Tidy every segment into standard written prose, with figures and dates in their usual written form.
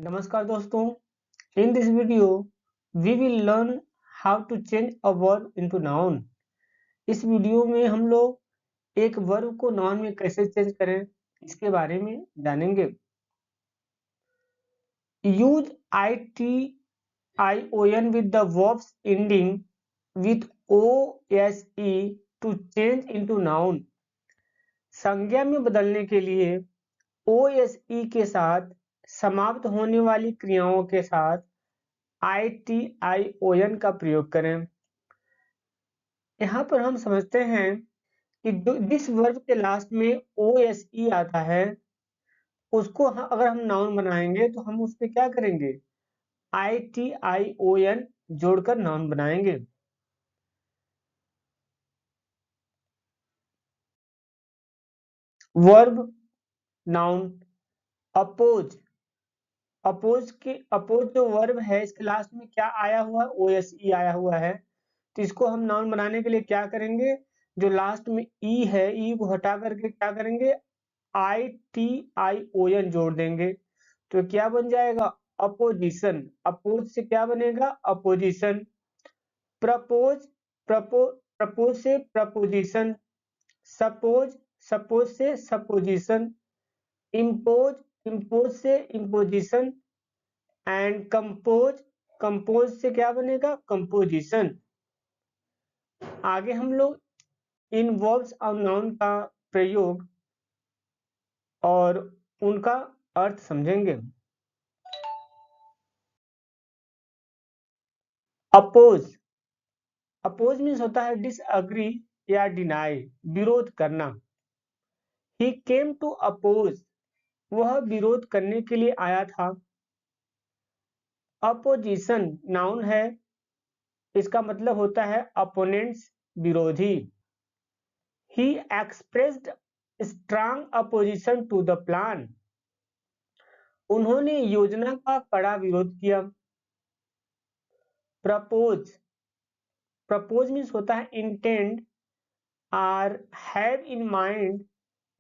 नमस्कार दोस्तों, in this video we will learn how to change a verb into noun। इस video में हम लोग एक वर्ब को नाउन में कैसे चेंज करें इसके बारे में जानेंगे। Use ITION with the verbs ending with OSE to change into noun। संज्ञा में बदलने के लिए OSE के साथ समाप्त होने वाली क्रियाओं के साथ ITION का प्रयोग करें। यहाँ पर हम समझते हैं कि जिस वर्ब के लास्ट में OSE आता है उसको अगर हम नाउन बनाएंगे तो हम उस पे क्या करेंगे, ITION जोड़कर नाउन बनाएंगे। Verb noun oppose. अपोज जो वर्ब है इसके लास्ट में क्या आया हुआ है, OSE आया हुआ है। तो इसको हम नाउन बनाने के लिए क्या करेंगे, जो लास्ट में ई है ई को हटा करके क्या करेंगे, ITION जोड़ देंगे। तो क्या बन जाएगा, अपोजिशन। अपोज से क्या बनेगा, अपोजिशन। प्रपोज, प्रपोज से प्रपोजिशन। सपोज, सपोज से सपोजिशन। इम्पोज, इम्पोज से इम्पोजिशन। एंड कंपोज, कंपोज से क्या बनेगा, कंपोजिशन। आगे हम लोग इन वर्ब्स और नाउन का प्रयोग और उनका अर्थ समझेंगे। अपोज, अपोज मीन्स होता है डिसएग्री या डिनाई, विरोध करना। ही केम टू अपोज, वह विरोध करने के लिए आया था। अपोजिशन नाउन है, इसका मतलब होता है अपोनेंट्स, विरोधी। He expressed strong opposition to the plan, उन्होंने योजना का कड़ा विरोध किया। प्रपोज, प्रपोज मीन्स होता है intend or have in mind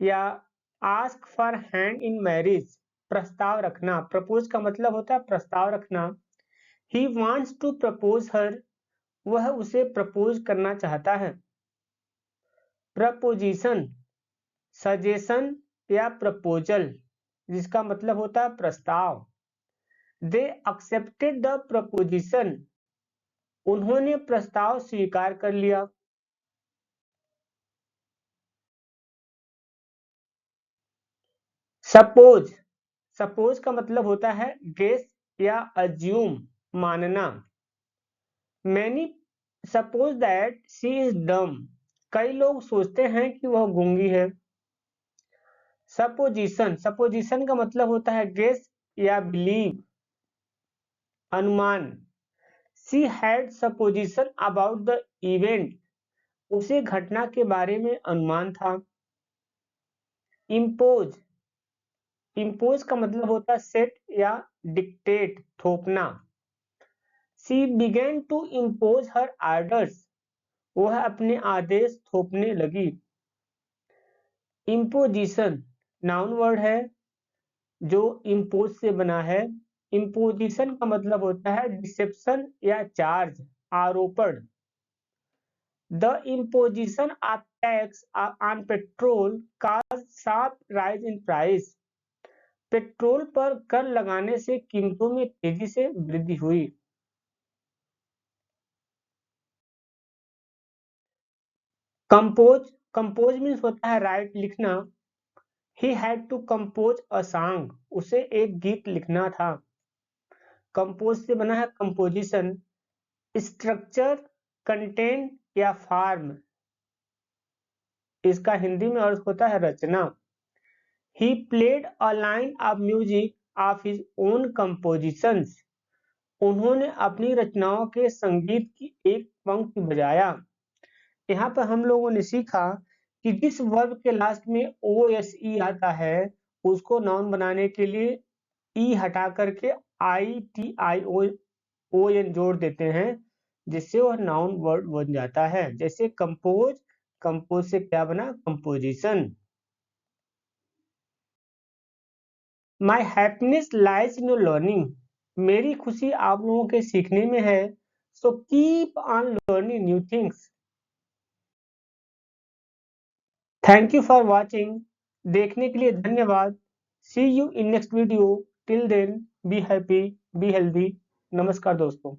या ask for hand in marriage, प्रस्ताव रखना। प्रपोज का मतलब होता है प्रस्ताव रखना। He wants to propose her, वह उसे प्रपोज करना चाहता है। प्रपोजिशन सजेशन या प्रपोजल, जिसका मतलब होता है प्रस्ताव। दे एक्सेप्टेड द प्रपोजिशन, उन्होंने प्रस्ताव स्वीकार कर लिया। सपोज, सपोज का मतलब होता है गेस या अज्यूम, मानना। Many suppose that she is dumb, कई लोग सोचते हैं कि वह गूंगी है। सपोजिशन, सपोजिशन का मतलब होता है गेस या बिलीव, अनुमान। She had supposition about the event, उसे घटना के बारे में अनुमान था। इम्पोज, इम्पोज का मतलब होता है सेट या डिक्टेट, थोपना। She began to impose her orders, वह अपने आदेश थोपने लगी। इम्पोजिशन नाउन वर्ड है जो इम्पोज से बना है। इम्पोजिशन का मतलब होता है डिसेप्शन या चार्ज, आरोपण। The imposition of tax on petrol cause sharp rise in price, petrol पर कर लगाने से कीमतों में तेजी से वृद्धि हुई। कंपोज, कंपोज मीन्स होता है राइट, लिखना। He had to compose a song, उसे एक गीत लिखना था। कंपोज से बना है कंपोजिशन। स्ट्रक्चर, कंटेंट या फॉर्म, इसका हिंदी में अर्थ होता है रचना। He played a line of music of his own compositions, उन्होंने अपनी रचनाओं के संगीत की एक पंक्ति बजाया। यहाँ पर हम लोगों ने सीखा कि जिस वर्ब के लास्ट में OSE आता है उसको नाउन बनाने के लिए ई हटा करके ITION जोड़ देते हैं, जिससे वह नाउन वर्ड बन जाता है। जैसे कंपोज, कंपोज से क्या बना, composition. My happiness lies in learning, मेरी खुशी आप लोगों के सीखने में है। So keep on learning new things. Thank you for watching, देखने के लिए धन्यवाद। See you in next video, till then be happy, be healthy. नमस्कार दोस्तों।